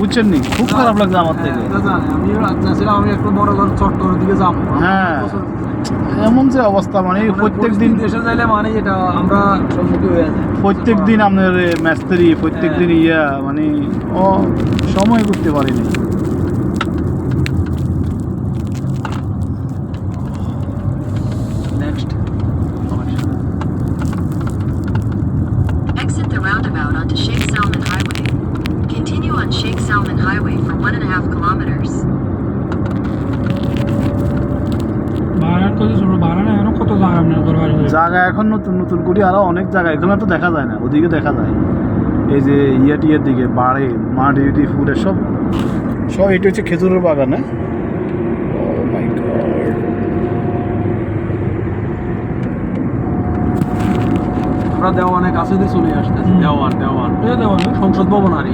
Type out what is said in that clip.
বুঝছেন নি, খুব খারাপ লাগছে আমার থেকে। আমি একটু বড় ঘর চট্টগ্রামের দিকে যাবো। হ্যাঁ, এমন যে অবস্থা মানে প্রত্যেক দিন দেশে যাইলে মানে এটা আমরা সম্মুখীন হয়ে যাই। প্রত্যেক দিন আপনার ম্যাস্তারি, প্রত্যেক দিন ইয়া মানে ও সময় করতে পারিনি। Next Exit the roundabout onto Sheikh Salman Highway. Continue on Sheikh Salman Highway for 1.5 kilometers. জায়গা এখন নতুন নতুন করে আরো অনেক জায়গা, এখানে তো দেখা যায় না, ওদিকে দেখা যায়। এই যে টিয়ের দিকে বাড়ে মাটি ফুটে সব সব এটা হচ্ছে খেজুরের বাগান। হ্যাঁ, ও মাই গড। আমরা দেওয়ানের কাছে দিয়ে চলে আসতেছি। দেওয়ান সংসদ ভবন আর